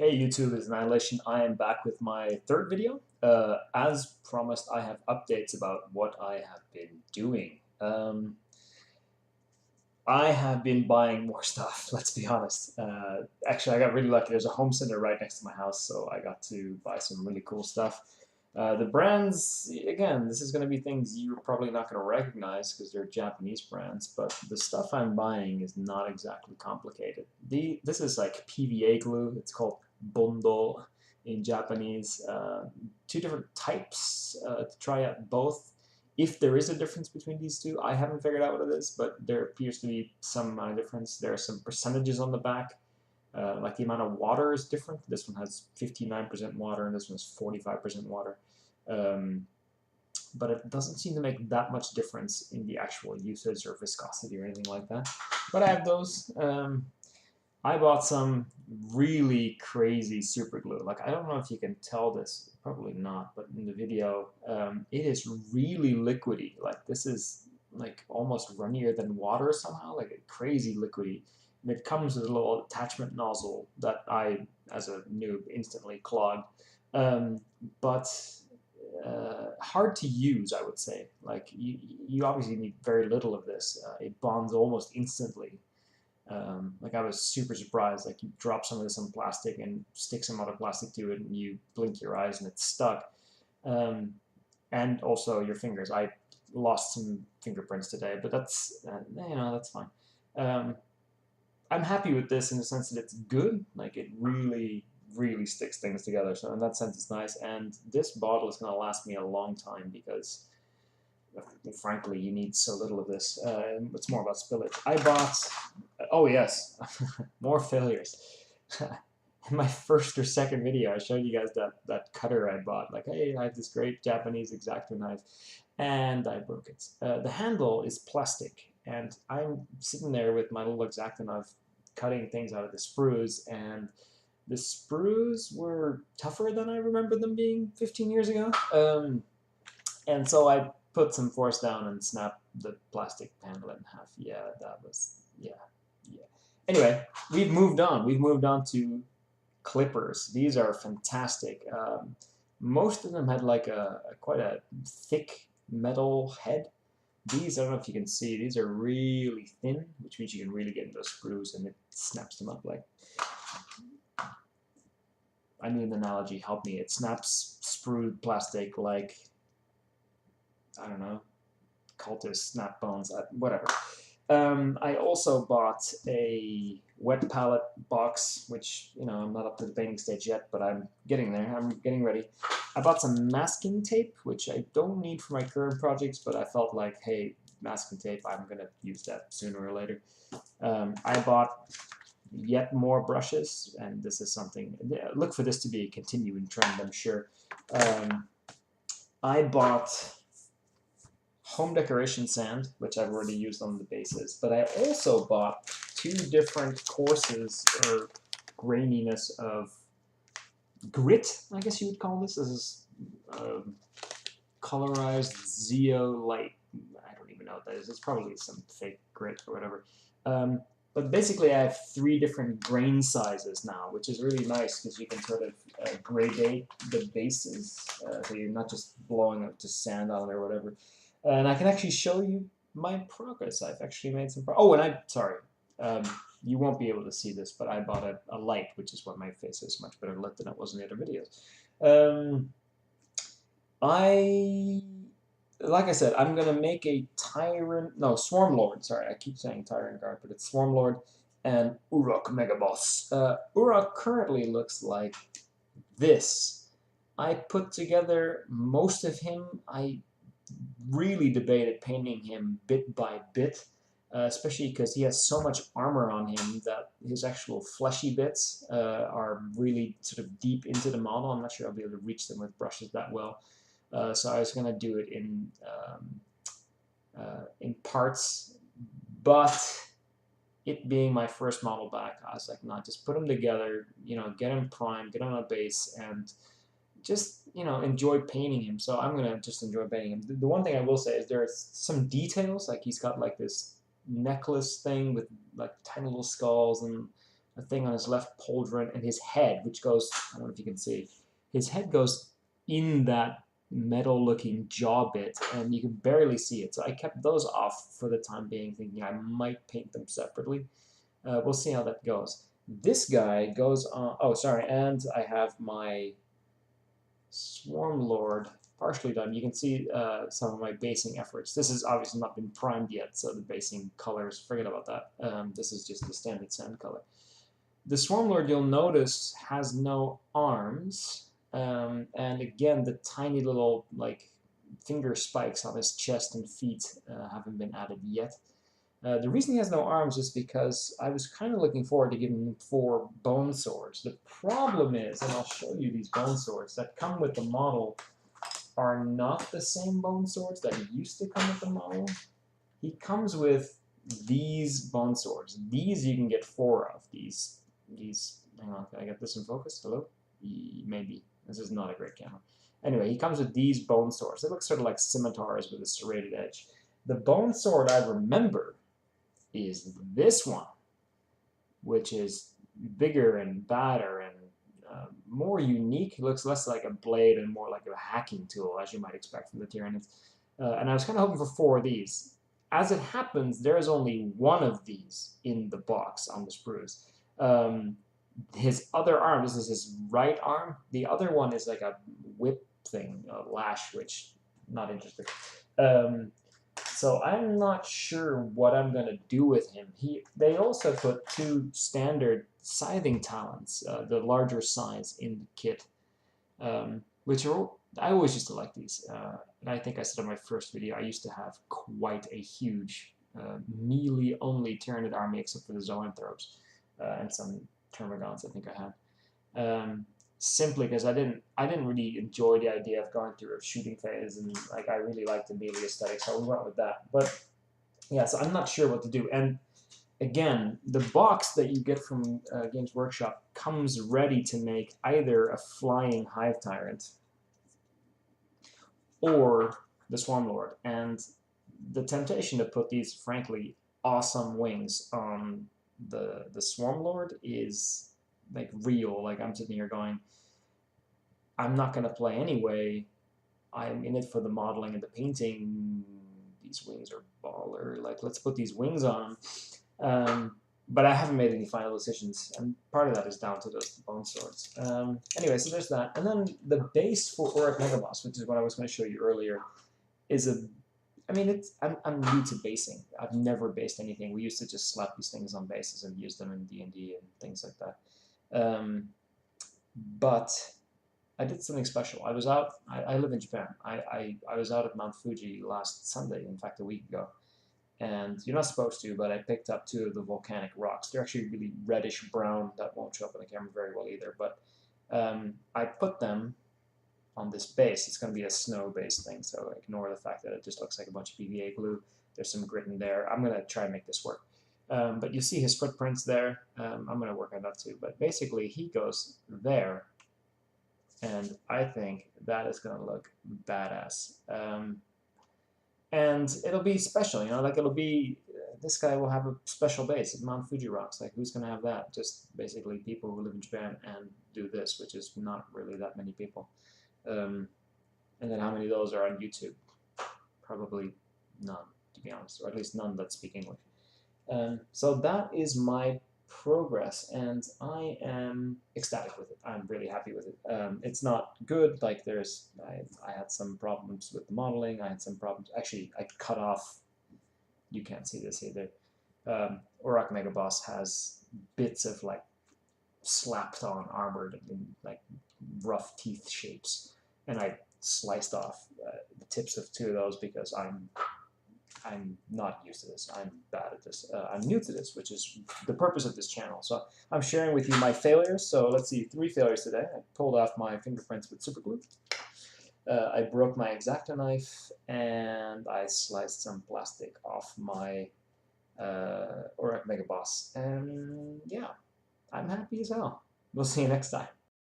Hey YouTube, it's Annihilation. I am back with my third video. As promised, I have updates about what I have been doing. I have been buying more stuff, let's be honest. Actually, I got really lucky. There's a home center right next to my house, so I got to buy some really cool stuff. The brands, again, this is going to be things you're probably not going to recognize because they're Japanese brands, but the stuff I'm buying is not exactly complicated. This is like PVA glue. It's called Bondo in Japanese. Two different types to try out both. If there is a difference between these two, I haven't figured out what it is, but there appears to be some amount of difference. There are some percentages on the back. Like the amount of water is different. This one has 59% water and this one has 45% water. But it doesn't seem to make that much difference in the actual usage or viscosity or anything like that. But I have those. I bought some really crazy super glue. Like, I don't know if you can tell this, probably not, but in the video, it is really liquidy. Like, this is like almost runnier than water somehow, like a crazy liquidy. And it comes with a little attachment nozzle that I, as a noob, instantly clogged. But hard to use, I would say. Like, you obviously need very little of this. It bonds almost instantly. Like, I was super surprised. Like, you drop some of this on plastic and stick some other plastic to it, and you blink your eyes and it's stuck. And also your fingers. I lost some fingerprints today, but that's that's fine. I'm happy with this in the sense that it's good. Like, it really sticks things together. So in that sense, it's nice. And this bottle is going to last me a long time because, frankly, you need so little of this. It's more about spillage. I bought, oh yes, more failures. In my first or second video, I showed you guys that cutter I bought. Like, hey, I have this great Japanese X-Acto knife, and I broke it. The handle is plastic, and I'm sitting there with my little X-Acto knife cutting things out of the sprues, and the sprues were tougher than I remember them being 15 years ago. And so I put some force down and snapped the plastic handle in half. Yeah, that was, yeah. Anyway, we've moved on. We've moved on to clippers. These are fantastic. Most of them had like quite a thick metal head. These, I don't know if you can see, these are really thin, which means you can really get into those screws and it snaps them up like, I need an analogy, help me. It snaps sprued plastic like, I don't know, cultist snap bones, whatever. I also bought a wet palette box, which, I'm not up to the painting stage yet, but I'm getting there. I'm getting ready. I bought some masking tape, which I don't need for my current projects, but I felt like, hey, masking tape, I'm going to use that sooner or later. I bought yet more brushes, and this is something, look for this to be a continuing trend, I'm sure. I bought home decoration sand, which I've already used on the bases, but I also bought two different courses or graininess of grit, I guess you would call this. This is colorized zeolite. I don't even know what that is. It's probably some fake grit or whatever. But basically, I have three different grain sizes now, which is really nice because you can sort of gradate the bases, so you're not just blowing up just sand on it or whatever. And I can actually show you my progress. I've actually made some progress. Oh, and sorry, you won't be able to see this, but I bought a light, which is why my face is much better lit than it was in the other videos. Like I said, I'm going to make a Swarm Lord. Sorry, I keep saying Tyrant Guard, but it's Swarm Lord and Orruk Megaboss. Orruk currently looks like this. I put together most of him. I really debated painting him bit by bit, especially because he has so much armor on him that his actual fleshy bits are really sort of deep into the model. I'm not sure I'll be able to reach them with brushes that well. So I was going to do it in parts, but it being my first model back, I was like, no, just put them together, get him primed, get him on a base, and just, enjoy painting him. So I'm going to just enjoy painting him. The one thing I will say is there are some details, like he's got like this necklace thing with like tiny little skulls and a thing on his left pauldron, and his head, which goes, I don't know if you can see, his head goes in that metal-looking jaw bit, and you can barely see it. So I kept those off for the time being, thinking I might paint them separately. We'll see how that goes. This guy goes on, oh, sorry, and I have my Swarm Lord partially done. You can see some of my basing efforts. This has obviously not been primed yet, so the basing colors, forget about that. This is just the standard sand color. The Swarm Lord, you'll notice, has no arms, and again, the tiny little like finger spikes on his chest and feet haven't been added yet. The reason he has no arms is because I was kind of looking forward to giving him 4 bone swords. The problem is, and I'll show you these bone swords that come with the model are not the same bone swords that used to come with the model. He comes with these bone swords. These you can get 4 of. These, hang on, can I get this in focus? Hello? Maybe. This is not a great camera. Anyway, he comes with these bone swords. They look sort of like scimitars with a serrated edge. The bone sword I remember is this one, which is bigger and badder and more unique. It looks less like a blade and more like a hacking tool, as you might expect from the Tyranids. And I was kind of hoping for 4 of these. As it happens, there is only 1 of these in the box on the sprues. His other arm, this is his right arm. The other one is like a whip thing, a lash, which not interested. So I'm not sure what I'm going to do with him. They also put 2 standard scything talents, the larger size, in the kit, which are, I always used to like these. And I think I said in my first video, I used to have quite a huge melee-only Tyranid army, except for the Zoanthropes and some Termagants I think I had. Simply because I didn't really enjoy the idea of going through a shooting phase, and like I really liked the melee aesthetic, so we went with that. But yeah, so I'm not sure what to do. And again, the box that you get from Games Workshop comes ready to make either a flying Hive Tyrant or the Swarm Lord. And the temptation to put these, frankly, awesome wings on the Swarm Lord is like real. Like I'm sitting here going, I'm not going to play anyway. I'm in it for the modeling and the painting. These wings are baller. Like, let's put these wings on. But I haven't made any final decisions, and part of that is down to those bone swords. Anyway, so there's that. And then the base for Orruk Megaboss, which is what I was going to show you earlier, is I mean, I'm new to basing. I've never based anything. We used to just slap these things on bases and use them in D&D and things like that. But I did something special. I was out. I live in Japan. I was out at Mount Fuji last Sunday, in fact, a week ago. And you're not supposed to, but I picked up 2 of the volcanic rocks. They're actually really reddish brown. That won't show up on the camera very well either. But I put them on this base. It's going to be a snow-based thing, so ignore the fact that it just looks like a bunch of PVA glue. There's some grit in there. I'm going to try and make this work. But you see his footprints there. I'm going to work on that too. But basically, he goes there. And I think that is going to look badass. And it'll be special, you know, like it'll be, this guy will have a special base at Mount Fuji Rocks. Like, who's going to have that? Just basically people who live in Japan and do this, which is not really that many people. And then how many of those are on YouTube? Probably none, to be honest, or at least none that speak English. So that is my progress, and I am ecstatic with it. I'm really happy with it. It's not good. Like I had some problems with the modeling. I had some problems. Actually, I cut off. You can't see this either. Orruk Megaboss has bits of like slapped on armor in like rough teeth shapes, and I sliced off the tips of 2 of those because I'm not used to this. I'm bad at this. I'm new to this, which is the purpose of this channel. So I'm sharing with you my failures. So let's see, 3 failures today. I pulled off my fingerprints with super glue. I broke my X-Acto knife, and I sliced some plastic off my Orruk Megaboss. And yeah, I'm happy as hell. We'll see you next time.